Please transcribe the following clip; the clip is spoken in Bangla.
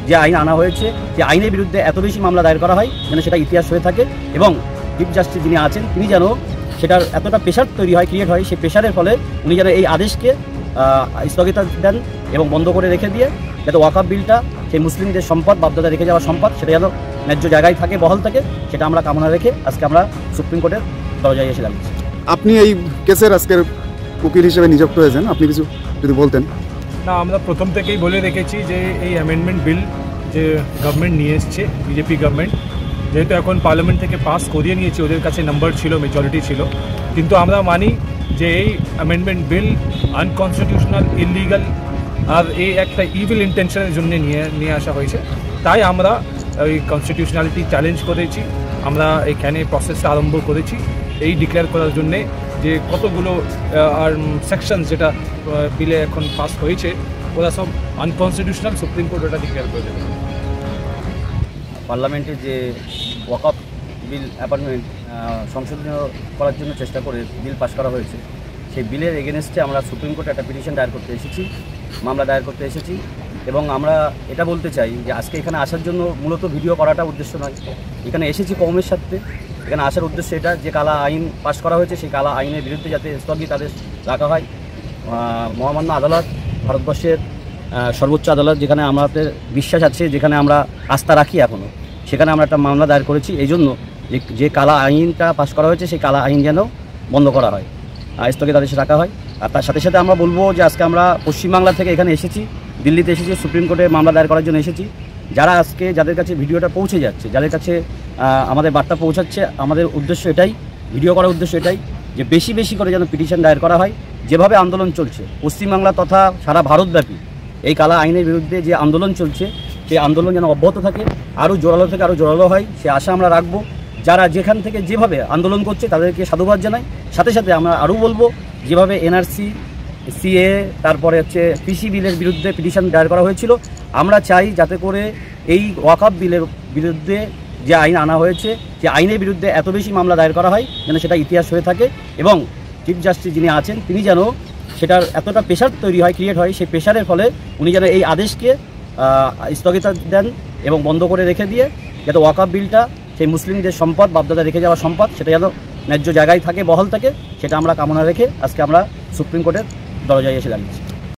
যে আইন আনা হয়েছে, যে আইনের বিরুদ্ধে এত বেশি মামলা দায়ের করা হয় যেন সেটা ইতিহাস হয়ে থাকে এবং চিফ জাস্টিস যিনি আছেন তিনি যেন সেটার এতটা প্রেশার তৈরি হয়, ক্রিয়েট হয়, সেই প্রেশারের ফলে উনি যেন এই আদেশকে স্থগিত দেন এবং বন্ধ করে রেখে দিয়ে যাতে ওয়াকফ বিলটা সেই মুসলিমদের সম্পদ, বাপদাদা রেখে যাওয়া সম্পদ, সেটা যেন ন্যায্য জায়গায় থাকে, বহাল থাকে, সেটা আমরা কামনা রেখে আজকে আমরা সুপ্রিম কোর্টের দরজায় এসে দাঁড়িয়েছি। আপনি এই কেসের আজকের উকিল হিসেবে নিযুক্ত হয়েছেন, আপনি কিছু যদি বলতেন। না, আমরা প্রথম থেকেই বলে রেখেছি যে এই অ্যামেন্ডমেন্ট বিল যে গভর্নমেন্ট নিয়ে এসছে, বিজেপি গভর্নমেন্ট, যেহেতু এখন পার্লামেন্ট থেকে পাস করিয়ে নিয়েছে, ওদের কাছে নাম্বার ছিল, মেজরিটি ছিল, কিন্তু আমরা মানি যে এই অ্যামেন্ডমেন্ট বিল আনকনস্টিটিউশনাল, ইলিগাল আর এই একটা ইভিল ইন্টেনশনের জন্য নিয়ে আসা হয়েছে। তাই আমরা ওই কনস্টিটিউশনালিটি চ্যালেঞ্জ করেছি, আমরা এখানে প্রসেসটা আরম্ভ করেছি এই ডিক্লেয়ার করার জন্যে যে কতগুলো আর সেকশন যেটা বিলে এখন পাস হয়েছে ওরা সব আনকনস্টিটিউশনাল, সুপ্রিম কোর্ট ওটা ডিক্লেয়ার করে দেবে। পার্লামেন্টে যে ওয়াকফ বিল অ্যামেন্ডমেন্ট সংশোধনীয় করার জন্য চেষ্টা করে বিল পাস করা হয়েছে, সেই বিলের এগেনস্টে আমরা সুপ্রিম কোর্টে একটা পিটিশন দায়ের করতে এসেছি, মামলা দায়ের করতে এসেছি। এবং আমরা এটা বলতে চাই যে আজকে এখানে আসার জন্য মূলত ভিডিও করাটা উদ্দেশ্য নয়, এখানে এসেছি কওমের সাথে। এখানে আসার উদ্দেশ্য এটা যে কালা আইন পাস করা হয়েছে, সেই কালা আইনের বিরুদ্ধে যাতে স্থগিত আদেশ রাখা হয়। মহামান্য আদালত, ভারতবর্ষের সর্বোচ্চ আদালত, যেখানে আমাদের বিশ্বাস আছে, যেখানে আমরা আস্থা রাখি এখনও, সেখানে আমরা একটা মামলা দায়ের করেছি এই জন্য যে কালা আইনটা পাস করা হয়েছে সেই কালা আইন যেন বন্ধ করা হয়, স্থগিত আদেশ রাখা হয়। আর তার সাথে সাথে আমরা বলবো যে আজকে আমরা পশ্চিমবাংলা থেকে এখানে এসেছি, দিল্লিতে এসেছি, সুপ্রিম কোর্টে মামলা দায়ের করার জন্য এসেছি। যারা আজকে যাদের কাছে ভিডিওটা পৌঁছে যাচ্ছে, যাদের কাছে আমাদের বার্তা পৌঁছাচ্ছে, আমাদের উদ্দেশ্য এটাই, ভিডিও করার উদ্দেশ্য এটাই যে বেশি বেশি করে যেন পিটিশন দায়ের করা হয়। যেভাবে আন্দোলন চলছে পশ্চিমবাংলা তথা সারা ভারতব্যাপী, এই কালা আইনের বিরুদ্ধে যে আন্দোলন চলছে, সেই আন্দোলন যেন অব্যাহত থাকে, আরও জোরালো থেকে আরও জোরালো হয়, সে আশা আমরা রাখবো। যারা যেখান থেকে যেভাবে আন্দোলন করছে তাদেরকে সাধুবাদ জানাই। সাথে সাথে আমরা আরও বলবো, যেভাবে এনআরসি, সিএ, তারপরে হচ্ছে পিসি বিলের বিরুদ্ধে পিটিশন দায়ের করা হয়েছিল, আমরা চাই যাতে করে এই ওয়াকফ বিলের বিরুদ্ধে যে আইন আনা হয়েছে, যে আইনের বিরুদ্ধে এত বেশি মামলা দায়ের করা হয় যেন সেটা ইতিহাস হয়ে থাকে এবং চিফ জাস্টিস যিনি আছেন তিনি যেন সেটার এতটা প্রেশার তৈরি হয়, ক্রিয়েট হয়, সেই প্রেশারের ফলে উনি যেন এই আদেশকে স্থগিত দেন এবং বন্ধ করে রেখে দিয়ে যাতে ওয়াকফ বিলটা সেই মুসলিমদের সম্পদ, বাপদাদা রেখে যাওয়া সম্পদ, সেটা যেন ন্যায্য জায়গায় থাকে, বহাল থাকে, সেটা আমরা কামনা রেখে আজকে আমরা সুপ্রিম কোর্টের দরজায় এসে দাঁড়িয়েছি।